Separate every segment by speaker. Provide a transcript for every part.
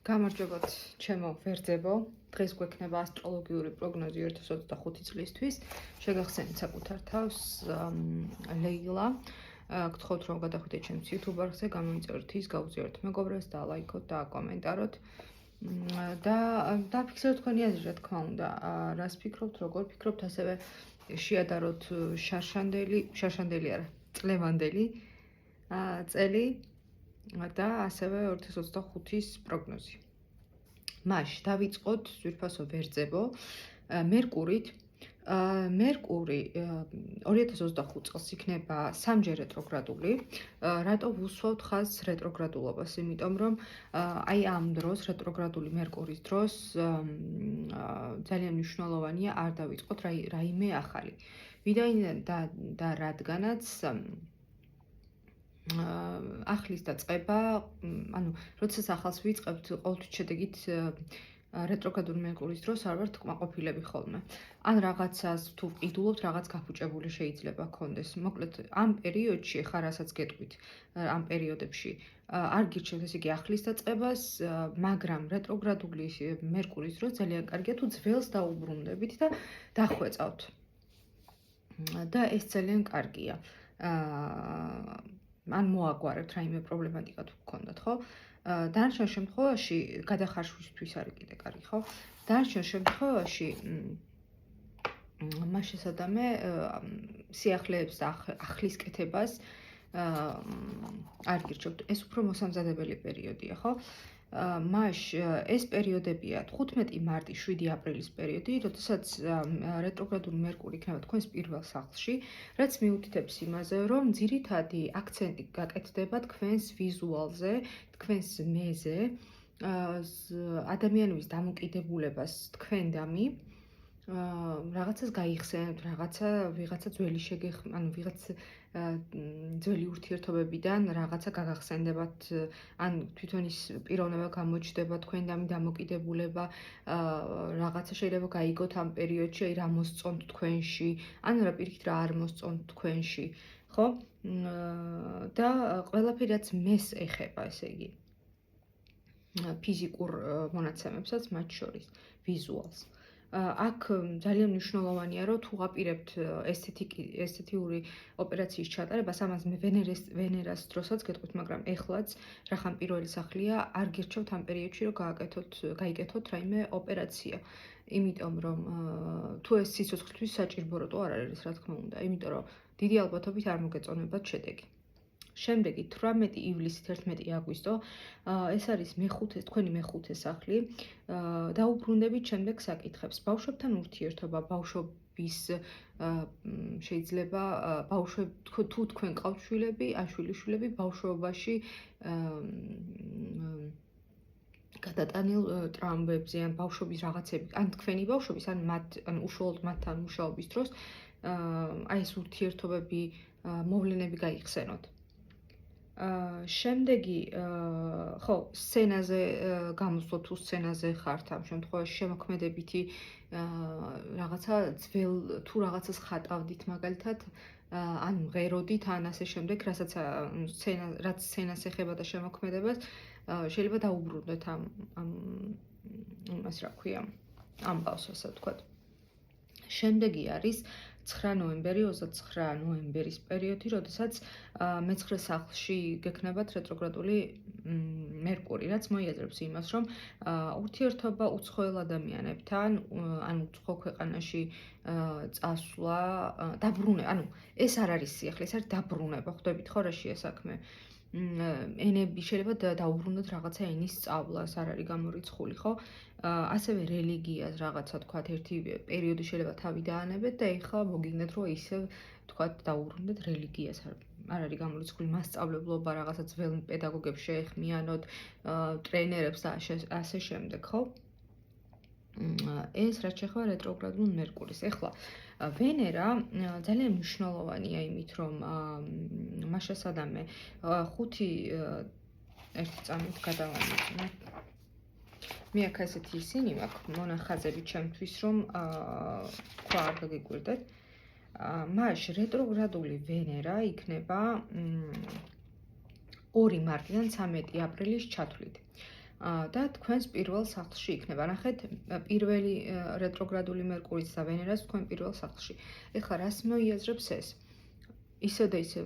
Speaker 1: გამარჯობათ, ჩემო ვერძებო. დღეს გვექნება ასტროლოგიური პროგნოზი 2025 წლისთვის. შეგახსენეთ საკუთარ თავს, ლეილა. გთხოვთ რომ გადახვიდეთ ჩემს YouTube არხზე, გამოიწეროთ ის, გაუზიაროთ მეგობრებს და ლაიქოთ და კომენტაროთ. და დაფიქსიროთ თქვენი აზრი, რა თქმა უნდა, რას ფიქრობთ, როგორ ფიქრობთ, ასევე შეადაროთ შარშანდელი არა, წლევანდელი წელი და ასევე 2025-ის პროგნოზი. მაშ დავიწყოთ ძვირფასო ვერძებო მერკურით. მერკური 2025 წელს იქნება სამჯერ რეტროგრადული. რატო ვუსვავთ ხაზს რეტროგრადულობას? იმიტომ რომ აი ამ დროს რეტროგრადული მერკურის დროს ძალიან მნიშვნელოვანია არ დავიწყოთ რაიმე ახალი. ვიდრე და რადგანაც ახლის დაწყება, ანუ როდესაც ახალს ვიწყებთ, ყოველთვის შედეგით რეტროგრადული მერკურის დროს არ ვართ კმაყოფილები ხოლმე. ან რაღაცას თუ ვყიდულობთ, რაღაც გაფუჭებული შეიძლება გქონდეს. მოკლედ, ამ პერიოდში ხარ რასაც გეტყვით, ამ პერიოდებში არ გირჩევთ ესე იგი ახლის დაწყებას, მაგრამ რეტროგრადული მერკურის დროს ძალიან კარგია თუ ძველს დაუბრუნდებით და დახვეწავთ. და ეს ძალიან კარგია. ან მოაგვარებთ რაიმე პრობლემატიკა თუ გქონდათ, ხო? დანარჩენ შემთხვევაში გადახარშვისთვის არის კიდე კარგი, ხო? დანარჩენ შემთხვევაში მას შესადამე სიახლეებს და ახლის კეთებას არ გირჩევთ. ეს უფრო მოსამზადებელი პერიოდია, ხო? მაშ ეს პერიოდებია 15 მარტი 7 აპრილის პერიოდი, როდესაც რეტროგრადული მერკური იქნება თქვენს პირველ სახლში, რაც მიუთითებს იმაზე, რომ ძირითადი აქცენტი გაკეთდება თქვენს ვიზუალზე, თქვენს მეზე, ადამიანების დამოკიდებულებას თქვენდამი, რაღაცას გაიხსენებთ, ვიღაცა ძველი ანუ ვიღაც ძველი ურთიერთობებიდან რაღაცა გაგახსენდებათ, ან თვითონ ის პიროვნება გამოჩნდება თქვენდამი დამოკიდებულება, რაღაცა შეიძლება გაიგოთ ამ პერიოდში, აი რა მოსწონთ თქვენში, ან რა პირიქით რა არ მოსწონთ თქვენში, ხო? და ყველაფერი რაც მეს ეხება, ესე იგი ფიზიკურ მონაცემებსაც, მათ შორის ვიზუალს. აქ ძალიან მნიშვნელოვანია, რომ თუ აპირებთ ესთეტიური ოპერაციის ჩატარებას, ამას მე ვენერას დროსაც გეტყვით, მაგრამ ეხლაც, რახან პირველი სახლია, არ გირჩევთ ამ პერიოდში, რომ გაიკეთოთ რაიმე ოპერაცია. იმიტომ რომ თუ ეს სიცოცხლისთვის საჭირო არ არის, რა თქმა უნდა, იმიტომ რომ დიდი ალბათობით არ მოგეწონებათ შედეგი. შემდეგი 18 ივლისით 11 აგვისტო, ეს არის თქვენი მეხუთე სახლი. დაუბრუნდებით შემდეგ საკითხებს. ბავშვებთან ურთიერთობა, ბავშვობის შეიძლება თუ თქვენ ყავთ შვილები, შვილიშვილები ბავშვობაში გადატანილ ტრავმებზე, ან ბავშვობის რაღაცები, ან თქვენი ბავშვობის, ან უშუალოდ მათთან მუშაობის დროს აი ეს ურთიერთობები, მოვლენები გაიხსენოთ. შემდეგი, ხო, სცენაზე გამოსვლოთ თუ სცენაზე ხართ ამ შემთხვევაში შემოქმედებითი რაღაცა თუ რაღაცას ხატავდით მაგალითად, ან მღეროდით, ან ასე შემდეგ, რაც სცენას ეხება და შემოქმედებას, შეიძლება დაუბრუნდეთ იმას რა ქვია, ამბავს, ასე ვთქვათ. შემდეგი არის 9 ნოემბერი, 29 ნოემბერის პერიოდი, როდესაც მე-9 სახლში გექნებათ რეტროგრადული მერკური, რაც მოიაზრებს იმას, რომ ურთიერთობა უცხოელ ადამიანებთან, ან უცხო ქვეყანაში წასვლა, დაბრუნება, ანუ ეს არ არის სიახლე, ეს არის დაბრუნება, ხვდებით ხო რაშია საქმე? ენები შეიძლება დაუბრუნდეთ რაღაცა ენის სწავლას, არ არის გამორიცხული, ხო? ასევე რელიგიას რაღაცა თქვათ ერთი პერიოდი შეიძლება თავი დაანებეთ და ეხლა მოგიგნეთ რომ ისევ თქვათ დაუბრუნდეთ რელიგიას, არ არის გამორიცხული მასწავლებლობა, რაღაცა ძველ პედაგოგებს შეეხმიანოთ, ტრენერებს და ასე შემდეგ, ხო? ეს რაც შეეხება რეტროგრადულ მერკურის. ეხლა ვენერა ძალიან მნიშვნელოვანია იმით, რომ მას შესადამე 5 ერთი წამით გადავანებინე. მე აქ ესეთი ისინი მაქვს მონახაზები ჩემთვის, რომ თქვა არ გაგიკვირდეთ. მაშ რეტროგრადული ვენერა იქნება 2 მარტიდან 13 აპრილის ჩათვლით. და თქვენს პირველ სახლში იქნება. ნახეთ, პირველი რეტროგრადული მერკურიც და ვენერას თქვენ პირველ სახლში. ეხლა რას მოიაზრებს ეს? ისევ და ისევ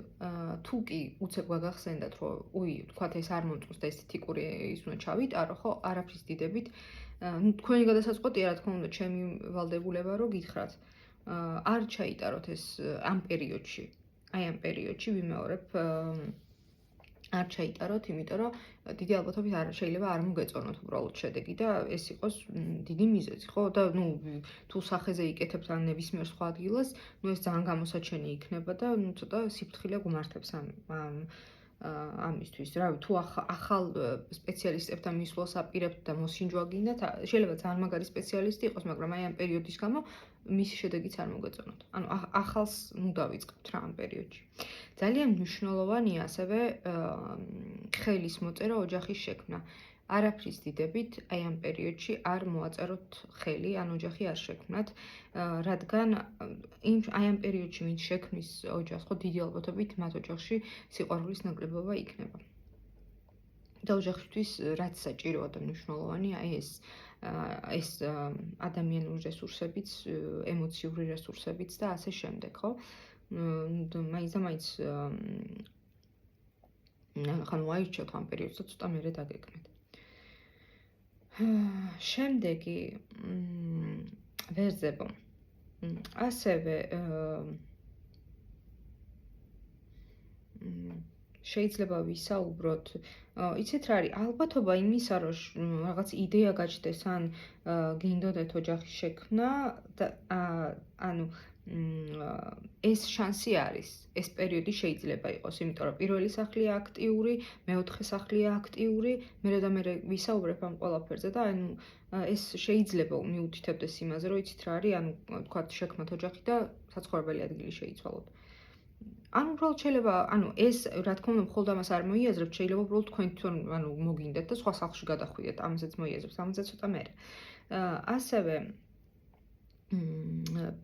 Speaker 1: თუ კი უცებ გაგახსენდათ, რომ თქვათ ეს არ მომწონს და ესთეტიკური ის უნდა ჩავიტარო, ხო, არაფრის დიდებით. თქვენი გადასაწყვეტია, რა თქმა უნდა, ჩემი ვალდებულება რომ გითხრათ. არ ჩაიტაროთ ეს ამ პერიოდში. აი ამ პერიოდში ვიმეორებ არ ჩაიტაროთ, იმიტომ რომ დიდი ალბათობით შეიძლება არ მოგეწონოთ უბრალოდ შედეგი და ეს იყოს დიდი მიზეზი, ხო? და თუ სახეზე იკეთებთ ან ნებისმიერ სხვა ადგილას, ეს ძალიან გამოსაჩენი იქნება და ცოტა სიფრთხილე გუმართებს ამისთვის. რავი, თუ ახალ სპეციალისტებთან მისვლას აპირებთ და მოსინჯვა გინდათ, შეიძლება ძალიან მაგარი სპეციალისტი იყოს, მაგრამ აი ამ პერიოდის გამო მისი შედეგიც არ მოგეწონოთ. ანუ ახალს დავიწყებთ რა ამ პერიოდში. ძალიან მნიშვნელოვანია ასევე ხელის მოწერა, ოჯახის შექმნა. არაფრის დიდებით აი ამ პერიოდში არ მოაწეროთ ხელი, ან ოჯახი არ შექმნათ, რადგან აი ამ პერიოდში ვინც შექმნის ოჯახს, ხო, დიდი ალბათობით მათ ოჯახში სიყვარულის ნაკლებობა იქნება. და ოჯახისთვის რაც საჭიროა და მნიშვნელოვანია ეს ადამიანური რესურსებიც, ემოციური რესურსებიც და ასე შემდეგ, ხო? მაინც და მაინც ხან ვაირჩიოთ ამ პერიოდს და ცოტა მერე დაგეკნეთ. შემდეგი ვერძებო. ასევე შეიძლება ვისაუბროთ, იცით რა არის, ალბათობა იმისა, რომ რაღაც იდეა გაჩნდეს ან გინდოდეთ ოჯახის შექმნა და ანუ ეს შანსი არის, ეს პერიოდი შეიძლება იყოს, იმიტომ რომ პირველი სახლია აქტიური, მეოთხე სახლია აქტიური, მერე და მერე ვისაუბრებ ამ ყველაფერზე და ანუ ეს შეიძლება მიუთითებდეს იმაზე, რომ იცით რა არის, ანუ თქვათ შექმნათ ოჯახი და საცხოვრებელი ადგილი შეიცვალოთ. ანუ უბრალოდ შეიძლება, ანუ ეს რა თქმა უნდა მხოლოდ ამას არ მოიაზრებთ, შეიძლება უბრალოდ თქვენ თვითონ ანუ მოგინდეთ და სხვა სახლში გადახვიდეთ, ამაზეც მოიაზრებთ, ამაზე ცოტა მერე. ასევე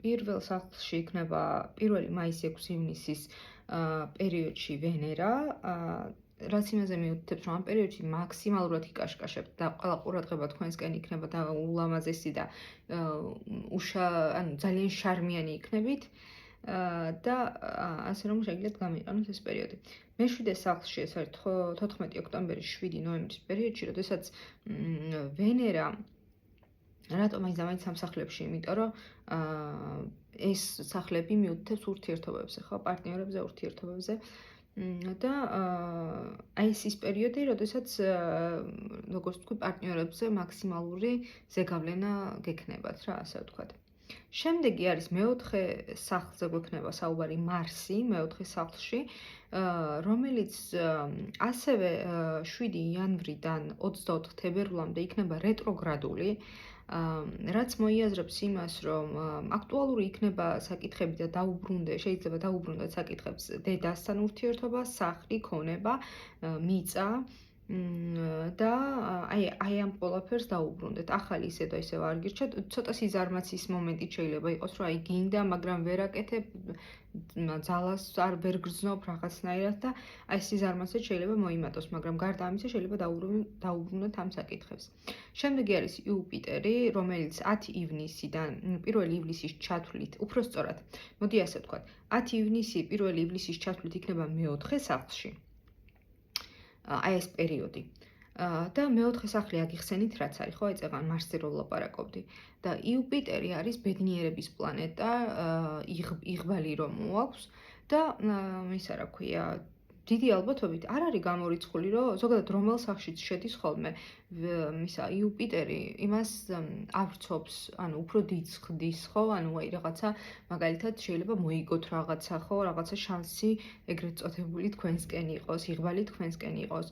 Speaker 1: პირველ სახლში იქნება 1 მაისი 6 ივნისის პერიოდში ვენერა, რაც იმაზე მიუთითებს, რომ ამ პერიოდში მაქსიმალურად იკაშკაშებთ და ყველა ყურადღება თქვენსკენ იქნება და ულამაზესი და ანუ ძალიან შარმიანი იქნებით. და ასე რომ შეგიძლიათ გამოიყენოთ ეს პერიოდი. მე-7 სახლში ეს არის 14 ოქტომბერის 7 ნოემბრის პერიოდში, როდესაც ვენერა რატომ მაინც ამ სახლებში, იმიტომ რომ ეს სახლები მიუთითებს ურთიერთობებზე, ხო, პარტნიორებზე, ურთიერთობებზე და აი ეს ის პერიოდი, როდესაც როგორც თქვი, პარტნიორებზე მაქსიმალური ზეგავლენა გექნებათ რა, ასე ვთქვათ. შემდეგი არის მეოთხე სახლზე გვექნება საუბარი მარსი, მეოთხე სახლში, რომელიც ასევე 7 იანვრიდან 24 თებერვლამდე იქნება რეტროგრადული, რაც მოიაზრებს იმას, რომ აქტუალური იქნება საკითხები და შეიძლება დაუბრუნდეთ საკითხებს დედასთან ურთიერთობა, სახლი, ქონება, მიწა და აი ამ ყველაფერს დაუბრუნდეთ. ახალი ისე და ისე არ გირჩევთ, ცოტა სიზარმაცის მომენტი შეიძლება იყოს, რომ აი გინდა, მაგრამ ვერ აკეთებ, ძალას ვერ გრძნობ რაღაცნაირად და აი სიზარმაცე შეიძლება მოიმატოს, მაგრამ გარდა ამისა შეიძლება დაუბრუნდეთ ამ საკითხებს. შემდეგი არის იუპიტერი, რომელიც 10 ივნისიდან 1 ივლისის ჩათვლით, უფრო სწორად, მოდი ასე ვთქვათ, 10 ივნისი 1 ივლისის ჩათვლით იქნება მეოთხე სახლში. აი ეს პერიოდი. და მეოთხე სახლი აგიხსენით რაც არის, ხო, ეწევა მარსზე რო ვლაპარაკობდი. და იუპიტერი არის ბედნიერების პლანეტა, იღბალი რომ მოაქვს და ისა რა ქვია, დიდი ალბათობით არ არის გამორიცხული, რომ ზოგადად რომელ სახლშიც შედის ხოლმე ისა იუპიტერი, იმას ავრცობს, ანუ უფრო დიდს ხდის, ხო, ანუ აი რაღაცა მაგალითად შეიძლება მოიგოთ რაღაცა, ხო, რაღაცა შანსი ეგრეთ წოდებული თქვენსკენ იყოს, იღბალი თქვენსკენ იყოს.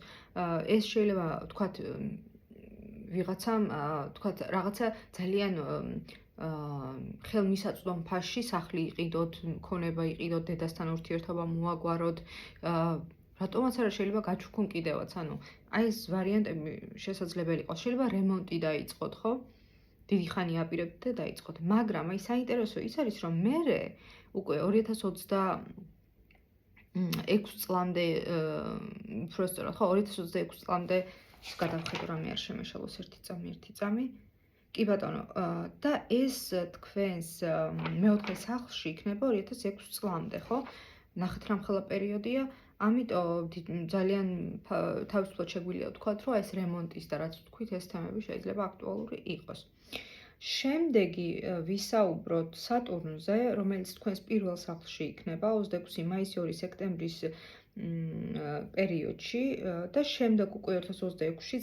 Speaker 1: ეს შეიძლება ვთქვათ ვიღაცამ, ვთქვათ რაღაცა ძალიან ხელმისაწვდომ ფასში სახლი იყიდოთ, ქონება იყიდოთ, დედასთან ურთიერთობა მოაგვაროთ, რატომაც არა შეიძლება გაჩუქონ კიდევაც, ანუ აი ეს ვარიანტები შესაძლებელი იყოს. შეიძლება რემონტი დაიწყოთ, ხო? დიდი ხანი აპირებთ და დაიწყოთ. მაგრამ აი საინტერესო ის არის, რომ მერე უკვე 2026 წლამდე, უფრო სწორად, ხო, 2026 წლამდე გადავხედო რამე არ შემეშალოს ერთი წამი. კი ბატონო, და ეს თქვენს მეოთხე სახლში იქნება 2006 წლამდე, ხო? ნახეთ რამხელა პერიოდია, ამიტომ ძალიან თავისუფლად შეგვიძლია ვთქვათ, რომ ეს რემონტის და რაც ვთქვით, ეს თემები შეიძლება აქტუალური იყოს. შემდეგი ვისაუბროთ სატურნზე, რომელიც თქვენს პირველ სახლში იქნება 26 მაისი 2 სექტემბრის პერიოდში და შემდეგ უკვე 2026-ში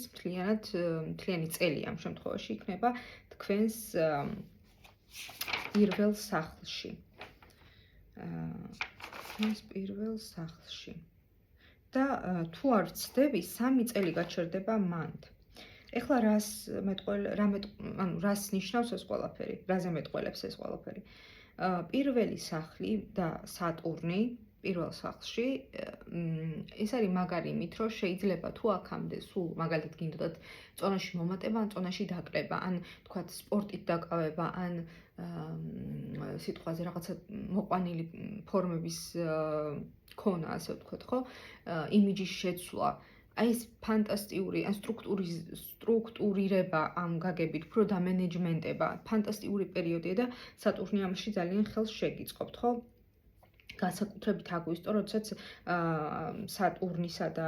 Speaker 1: მთლიანი წელი ამ შემთხვევაში იქნება თქვენს პირველ სახლში. და თუ არ ვცდები, 3 წელი გაჩერდება მანდ. ეხლა რას ნიშნავს ეს ყველაფერი? რაზე მეტყველებს ეს ყველაფერი? პირველი სახლი და სატურნი პირველ სახლში ეს არის მაგარი იმით, რომ შეიძლება თუ აქამდე სულ მაგალითად გინდოდათ წონაში მომატება, ან წონაში დაკლება, ან თქვათ სპორტით დაკავება, ან სიტყვაზე რაღაცა მოყვანილი ფორმების ქონა, ასე ვთქვათ, ხო? იმიჯის შეცვლა. აი ეს ფანტასტიკური, ან სტრუქტურირება ამ გაგებით, უფრო დამენეჯმენტება, ფანტასტიკური პერიოდია და სატურნი ამაში ძალიან ხელს შეგიწყობთ, ხო? განსაკუთრებით აგვისტო, როდესაც სატურნისა და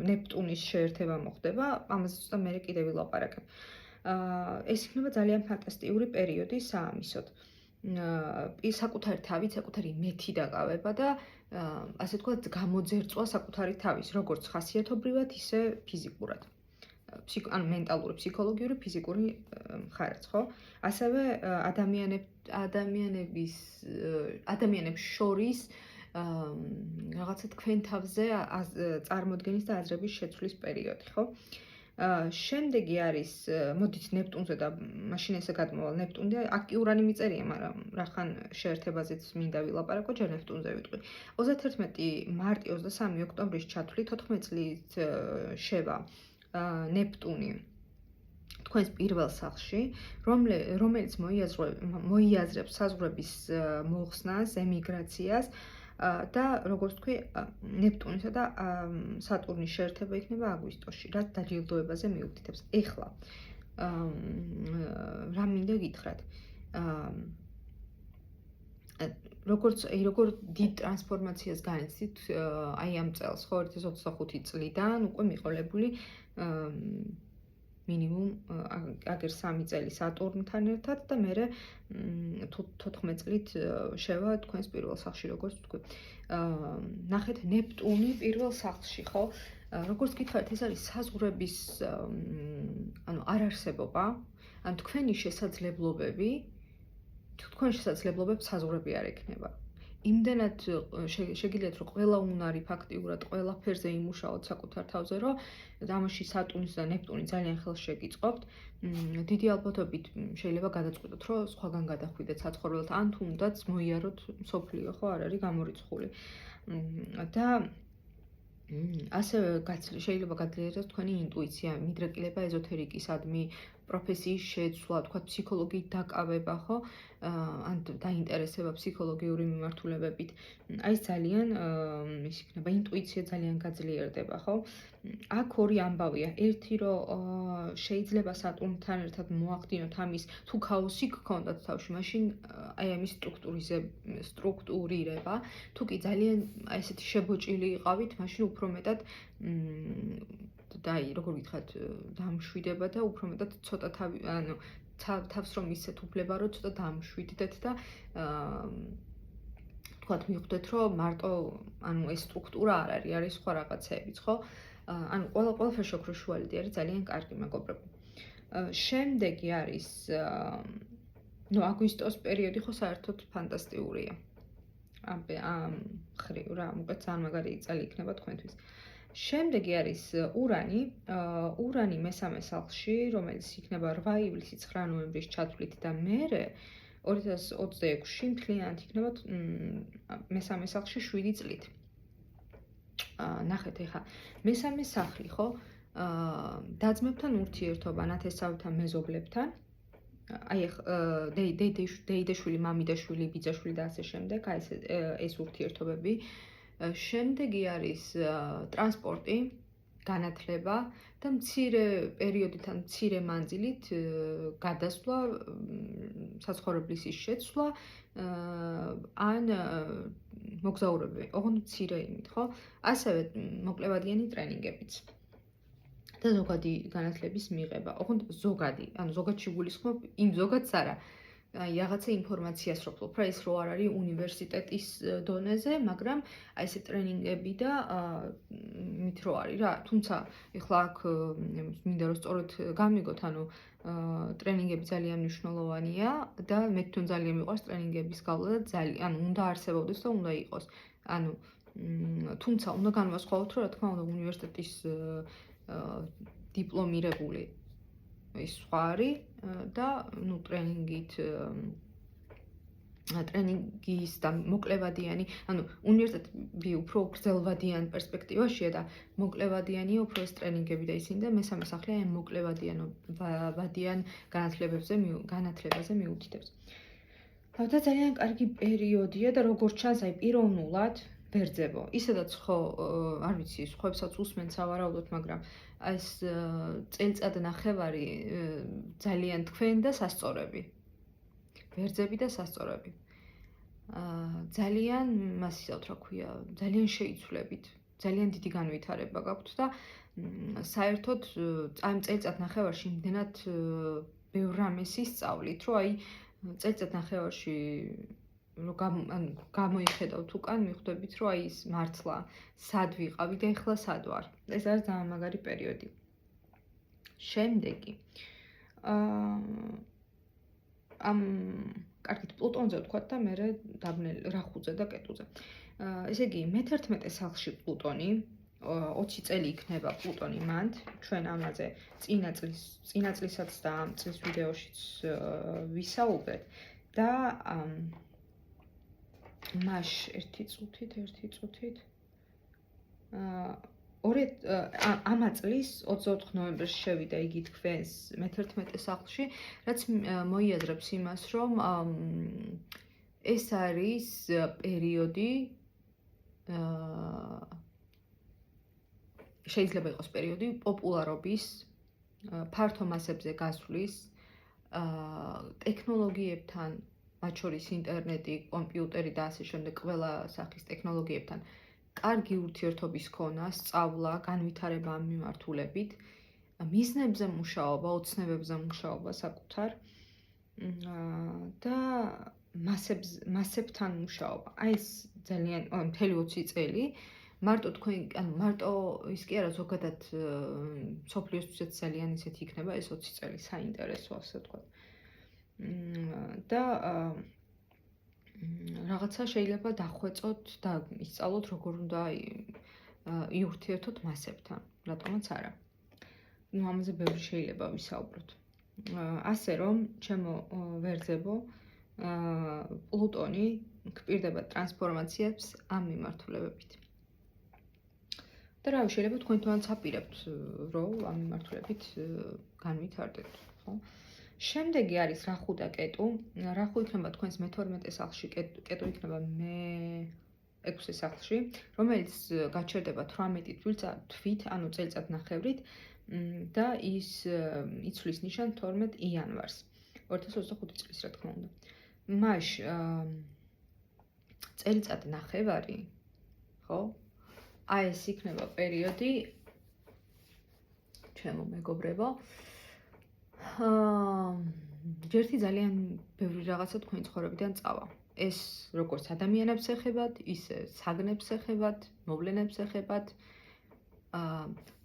Speaker 1: ნეპტუნის შეერთება მოხდება, ამაზე ცოტა მერე კიდევ ვილაპარაკებ. ეს იქნება ძალიან ფანტასტიკური პერიოდი საამისოდ. საკუთარი თავით, საკუთარი მეთი დაკავება და ასე ვთქვათ, გამოძერწვა საკუთარი თავის, როგორც ხასიათობრივად, ისე ფიზიკურად. ანუ მენტალური, ფსიქოლოგიური, ფიზიკური მხარეც, ხო? ასევე ადამიანებს შორის რაღაცა თქვენ თავზე წარმოდგენის და აზრების შეცვლის პერიოდი, ხო? შემდეგი არის, მოდით ნეპტუნზე და მაშინ ესე გადმოვალ ნეპტუნზე, აქ ურანი მიწერია, მაგრამ რახან შეერთებაზეც მინდა ვილაპარაკო, ჯერ ნეპტუნზე ვიტყვი. 31 მარტი 23 ოქტომბრის ჩათვლით 14 წლით შევა ნეპტუნი თქვენს პირველ სახლში, რომელიც მოიაზრებს საზღვრების მოხსნას, ემიგრაციას და როგორც თქვი, ნეპტუნისა და სატურნის შეერთება იქნება აგვისტოში, რაც დაჯილდოებაზე მიუთითებს. ეხლა რა მინდა გითხრათ? როგორ დიდ ტრანსფორმაციას განიცდით აი ამ წელს, ხო, 2025 წლიდან უკვე მიყოლებული მინიმუმ აგერ 3 წელი სატურნთან ერთად და მერე 14 წლით შევა თქვენს პირველ სახლში, როგორც ვთქვი. ნახეთ ნეპტუნი პირველ სახლში, ხო? როგორც გითხარით, ეს არის საზღვრების არარსებობა, ან თქვენი შესაძლებლობები, თქვენ შესაძლებლობებს საზღვრები არ ექნება. იმდენად შეგიძლიათ, რომ ყველა უნარი ფაქტიურად ყველაფერზე იმუშაოთ საკუთარ თავზე, რომ ამაში სატურნის და ნეპტუნი ძალიან ხელს შეგიწყობთ. დიდი ალბათობით შეიძლება გადაწყვიტოთ, რომ სხვაგან გადახვიდეთ საცხოვრებლად, ან თუნდაც მოიაროთ მსოფლიო, ხო, არ არის გამორიცხული. და ასევე შეიძლება გაძლიერდეს თქვენი ინტუიცია, მიდრეკილება ეზოთერიკისადმი, პროფესიის შეცვლა, თქვა ფსიქოლოგიით დაკავება, ხო? ან დაინტერესება ფსიქოლოგიური მიმართულებებით. აი ეს ძალიან ის იქნება, ინტუიცია ძალიან გაძლიერდება, ხო? აქ ორი ამბავია. ერთი, რომ შეიძლება სატურნთან ერთად მოახდინოთ ამის, თუ ქაოსი გქონდათ თავში, მაშინ აი ამის სტრუქტურირება, თუ კი ძალიან აი ესეთი შებოჭილი იყავით, მაშინ უფრო მეტად და აი, როგორ გითხრათ, დამშვიდება და უფრო მეტად ცოტა თავს რომ ისეთ უფლება, რომ ცოტა დამშვიდდეთ და თქვათ მივხვდეთ, რომ მარტო ანუ ეს სტრუქტურა არ არის, არის სხვა რაღაცეებიც, ხო? ანუ ყველაფერი შოქროშუალედი არის ძალიან კარგი, მეგობრებო. შემდეგი არის აგვისტოს პერიოდი ხო საერთოდ ფანტასტიკურია. ამ ხრივ რა, მოკლედ ძალიან მაგარი წელი იქნება თქვენთვის. შემდეგი არის ურანი. ურანი მესამე სახლში, რომელიც იქნება 8 ივლისი 9 ნოემბრის ჩათვლით და მერე 2026-ში მთლიანად იქნება მესამე სახლში 7 წლით. ნახეთ ეხა, მესამე სახლი, ხო? დაძმებთან ურთიერთობა, ნათესავთან, მეზობლებთან. აი დეიდაშვილი, მამიდაშვილი, ბიძაშვილი და ასე შემდეგ, აი ეს ურთიერთობები. შემდეგი არის ტრანსპორტი, განათლება და მცირე პერიოდით ან მცირე მანძილით გადასვლა, საცხოვრებლის შეცვლა ან მოგზაურობები, ოღონდ მცირე იმით, ხო? ასევე მოკლევადიანი ტრენინგებიც და ზოგადი განათლების მიღება. ოღონდ ზოგადი, ანუ ზოგადში გულისხმობ იმ ზოგადს არა. აი რაღაცა ინფორმაციას რო ფლობ, რა ის რო არ არის უნივერსიტეტის დონეზე, მაგრამ აი ესე ტრენინგები და იმით რო არის რა. თუმცა ეხლა აქ მინდა რომ სწორად გამიგოთ, ანუ ტრენინგები ძალიან მნიშვნელოვანია და მე თვითონ ძალიან მიყვარს ტრენინგების გავლა და ძალიან, ანუ უნდა არსებობდეს და უნდა იყოს. ანუ თუმცა უნდა განვასხვაოთ, რომ რა თქმა უნდა უნივერსიტეტის დიპლომირებული ის სხვა არის და ნუ ტრენინგის და მოკლევადიანი, ანუ უნივერსიტეტი უფრო გრძელვადიან პერსპექტივაშია და მოკლევადიანია უფრო ეს ტრენინგები და ისინი და მესამე სახლი აი მოკლევადიან განათლებაზე მიუთითებს. და ძალიან კარგი პერიოდია და როგორც ჩანს, აი პიროვნულად ვერძებო. ისედაც ხო, არ ვიცი, სხვებსაც უსმენ სავარაუდოდ, მაგრამ ეს წელიწად ნახევარი ძალიან თქვენ და სასწორები. ვერძები და სასწორები. ძალიან მასისავთ, რა ქვია, ძალიან შეიცვლებით, ძალიან დიდი განვითარება გაქვთ და საერთოდ ამ წელიწად ნახევარში იმდენად ბევრ რამეს ისწავლით, რომ აი წელიწად ნახევარში რომ გამოიხედავთ უკან, მიხვდებით, რომ აი ის მართლა სად ვიყავი და ეხლა სად ვარ. ეს არის ძალიან მაგარი პერიოდი. შემდეგი. ამ კარგით პლუტონზე ვთქვათ და მე დაბნელი რახუზე და კეტუზე. ესე იგი, მე-11 სახლში პლუტონი 20 წელი იქნება პლუტონი მანდ, ჩვენ ამაზე წინა წლისაც და ამ წლის ვიდეოშიც ვისაუბრეთ და მაშ ერთი წუთით ამა წლის 24 ნოემბერში შევიდა იგი თქვენს მე-11 სახლში, რაც მოიაზრებს იმას, რომ ეს არის პერიოდი შეიძლება იყოს პერიოდი პოპულარობის, ფართო მასებზე გასვლის, ტექნოლოგიებთან, მათ შორის ინტერნეტი, კომპიუტერი და ასე შემდეგ, ყველა სახის ტექნოლოგიებთან კარგი ურთიერთობის ქონა, სწავლა, განვითარება ამ მიმართულებით, მიზნებზე მუშაობა, ოცნებებზე მუშაობა საკუთარ და მასებთან მუშაობა. აი ეს ძალიან მთელი 20 წელი მარტო თქვენ, ანუ მარტო ის კი არა, ზოგადად მსოფლიოსთვისაც ძალიან ისეთი იქნება ეს 20 წელი საინტერესო, ასე ვთქვათ. და რაღაცა შეიძლება დახვეწოთ და ისწავლოთ, როგორ უნდა იურთიერთოთ მასებთან, რატომაც არა. ნუ ამაზე ბევრი შეიძლება ვისაუბროთ. ასე რომ, ჩემო ვერძებო, პლუტონი გპირდება ტრანსფორმაციებს ამ მიმართულებებით. და რავი, შეიძლება თქვენ თვითონაც აპირებთ, რომ ამ მიმართულებით განვითარდეთ, ხო? შემდეგი არის რახუ და კეტუ. რახუ იქნება თქვენს მე-12 სახლში, კეტუ იქნება მე-6 სახლში, რომელიც გაჩერდება 18 თვით, ანუ წელიწადნახევრით და ის იცვლის ნიშან 12 იანვარს 2025 წლის, რა თქმა უნდა. მაშ წელიწადნახევარი, ხო? აი ეს იქნება პერიოდი, ჩემო მეგობრებო, ჯერთი ძალიან ბევრი რაღაცა თქვენი ცხოვრებიდან წავა. ეს როგორც ადამიანებს ეხებათ, ისე საგნებს ეხებათ, მოვლენებს ეხებათ.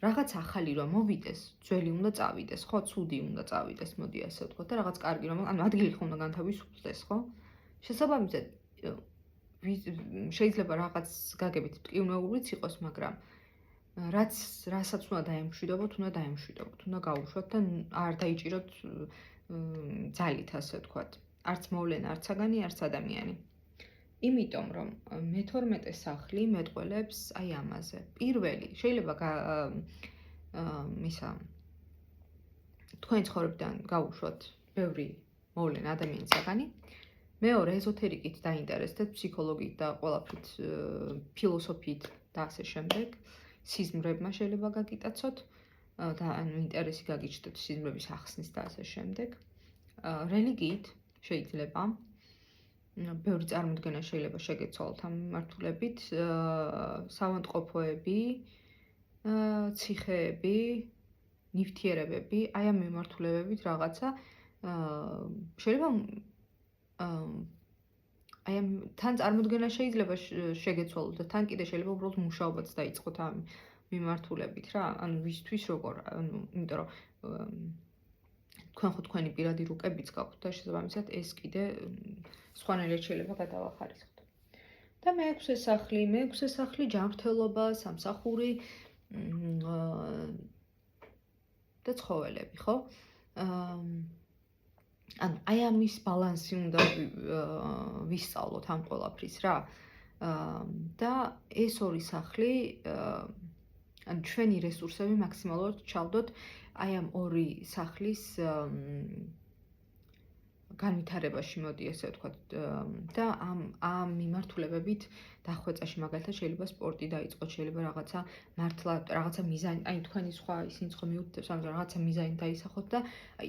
Speaker 1: რაღაც ახალი რომ მოვიდეს, ძველი უნდა წავიდეს, ხო? ცუდი უნდა წავიდეს, მოდი ასე ვთქვათ და რაღაც კარგი რომ, ანუ ადგილი ხომ უნდა განთავისუფლდეს, ხო? შესაბამისად შეიძლება რაღაც გაგებით ტკივნეულიც იყოს, მაგრამ რასაც უნდა დაემშვიდობოთ, უნდა გაუშვათ და არ დაიჭიროთ ძალით, ასე ვთქვათ. არც მოვლენა, არც საგანი, არც ადამიანი. იმიტომ რომ მე-12 სახლი მეტყველებს აი ამაზე. პირველი, შეიძლება თქვენი ცხოვრებიდან გაუშვათ ბევრი მოვლენა, ადამიანის საგანი. მეორე, ეზოთერიკით დაინტერესდეთ, ფსიქოლოგიით და ყველაფრით, ფილოსოფიით და ასე შემდეგ. სიზმრებმა შეიძლება გაგიტაცოთ და ანუ ინტერესი გაგიჩნდეთ სიზმრების ახსნის და ასე შემდეგ. რელიგიით შეიძლება ბევრი წარმოდგენა შეიძლება შეგეცვალოთ ამ მიმართულებით, საავადმყოფოები, ციხეები, ნივთიერებები, აი ამ მიმართულებებით რაღაცა შეიძლება აი ამ თან წარმოდგენა შეიძლება შეგეცვალოთ და თან კიდე შეიძლება უბრალოდ მუშაობაც დაიწყოთ ამ მიმართულებით რა, ანუ ვისთვის როგორ, ანუ იმიტომ რომ თქვენ ხო თქვენი პირადი რუკებიც გაქვთ და შესაბამისად ეს კიდე სხვანაირად შეიძლება გადავახარისხოთ. და მეექვსე სახლი ჯანმრთელობა, სამსახური და ცხოველები, ხო? ანუ აი ამის ბალანსი უნდა ვისწავლოთ ამ ყველაფრის რა. და ეს ორი სახლი ანუ ჩვენი რესურსები მაქსიმალურად ჩავდოთ აი ამ ორი სახლის განვითარებაში, მოდი ესე ვთქვათ, და ამ მიმართულებებით დახვეწაში მაგალითად შეიძლება სპორტი დაიწყოთ, შეიძლება რაღაცა მართლა რაღაცა მიზანი, აი თქვენი სხვა ისინიც ხომ მიუთითებს, ანუ რაღაცა მიზანი დაისახოთ და აი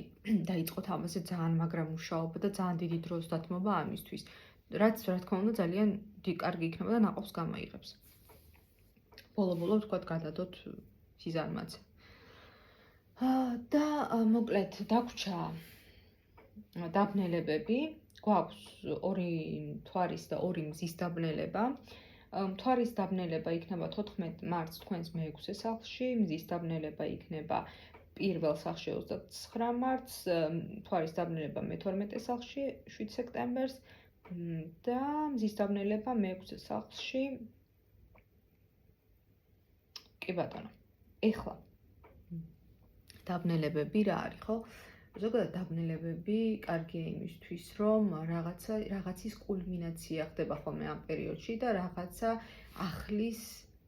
Speaker 1: დაიწყოთ ამაზე ძალიან მაგრა მუშაობა და ძალიან დიდი დროს დათმობა ამისთვის, რაც რა თქმა უნდა ძალიან კარგი იქნება და ნაყოფს გამოიღებს. ბოლო-ბოლო ვთქვათ გადადოთ სიზარმაცე. და მოკლედ დაგვჭა დაბნელებები, გვაქვს 2 მთვარის და 2 მზის დაბნელება. მთვარის დაბნელება იქნება 14 მარტს თქვენს მე-6 სახლში, მზის დაბნელება იქნება პირველ სახლში 29 მარტს, მთვარის დაბნელება მე-12 სახლში 7 სექტემბერს და მზის დაბნელება მე-6 სახლში. კი ბატონო. ეხლა დაბნელებები რა არის, ხო? ზოგადად დაბნელებები კარგია იმისთვის, რომ რაღაცის კულმინაცია ხდება ხოლმე ამ პერიოდში და რაღაცა ახლის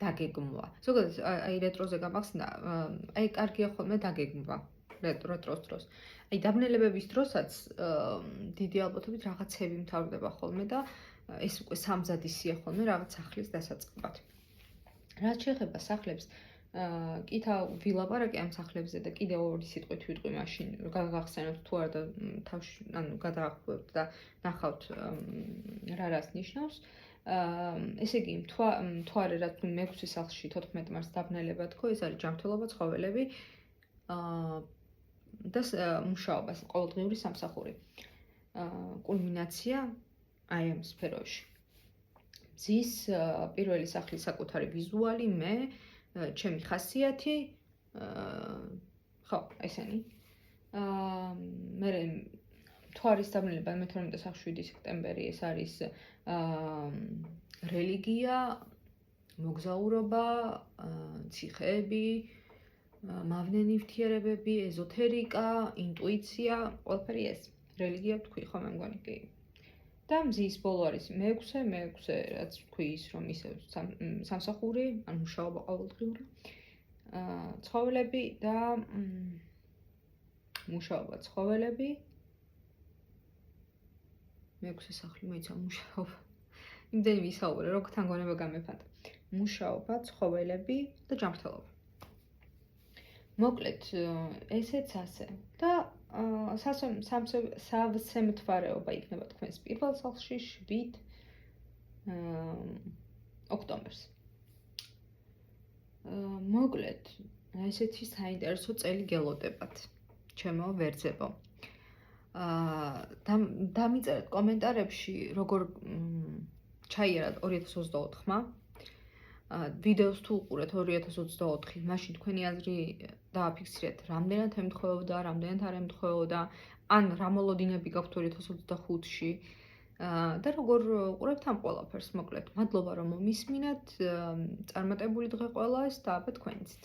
Speaker 1: დაგეგმვა. ზოგადად აი რეტროზე გამახსნა, აი კარგია ხოლმე დაგეგმვა რეტროს დროს. აი დაბნელებების დროსაც დიდი ალბათობით რაღაცები მთავრდება ხოლმე და ეს უკვე სამზადისია ხოლმე რაღაც ახლის დასაწყებად. რაც შეეხება სახლებს, კითა ვილაპარაკე ამ სახლებზე და კიდევ ორი სიტყვით ვიტყვი მაშინ გაგახსენოთ თუ არა და თავში ანუ გადაახვევთ და ნახავთ რა რას ნიშნავს. ესე იგი მთვარე რაც მე-6 სახლში 14 მარტს დაბნელება თქო, ეს არის ჯანმრთელობა, ცხოველები და მუშაობა, ყოველდღიური სამსახური. კულმინაცია აი ამ სფეროში. მზის პირველი სახლის საკუთარი ვიზუალი, მე ჩემი ხასიათი, ხო, ესენი. მე მთვარის დაბნელება მე-12 სახლში 7 სექტემბერი, ეს არის რელიგია, მოგზაურობა, ციხეები, მავნე ნივთიერებები, ეზოთერიკა, ინტუიცია, ყველაფერი ეს. რელიგია ვთქვი, ხო მე მგონი კი. და მზის ბოლო არის მე-6, რაც ვთქვი ის, რომ ისე სამსახური, ან მუშაობა ყოველდღიური, ცხოველები და მუშაობა ცხოველები. მე-6 სახლი მოიცა მუშაობა. იმდენი ვისაუბრე, რომ თან გონება გამეფანტა. მუშაობა, ცხოველები და ჯანმრთელობა. მოკლედ, ესეც ასე. და სავსემთვარეობა იქნება თქვენს პირველ სახლში 7 ოქტომბერს. მოკლედ, ესეთი საინტერესო წელი გელოდებათ, ჩემო ვერძებო. დამიწერეთ კომენტარებში, როგორ ჩაიარათ 2024-მა. ვიდეოს თუ უყურეთ 2024, მაშინ თქვენი აზრი დააფიქსირეთ, რამდენად ემთხვეოდა, რამდენად არ ემთხვეოდა, ან რა მოლოდინები გაქვთ 2025-ში და როგორ უყურებთ ამ ყველაფერს, მოკლედ. მადლობა რომ მომისმინეთ, წარმატებული დღე ყველას და აბა თქვენიცით.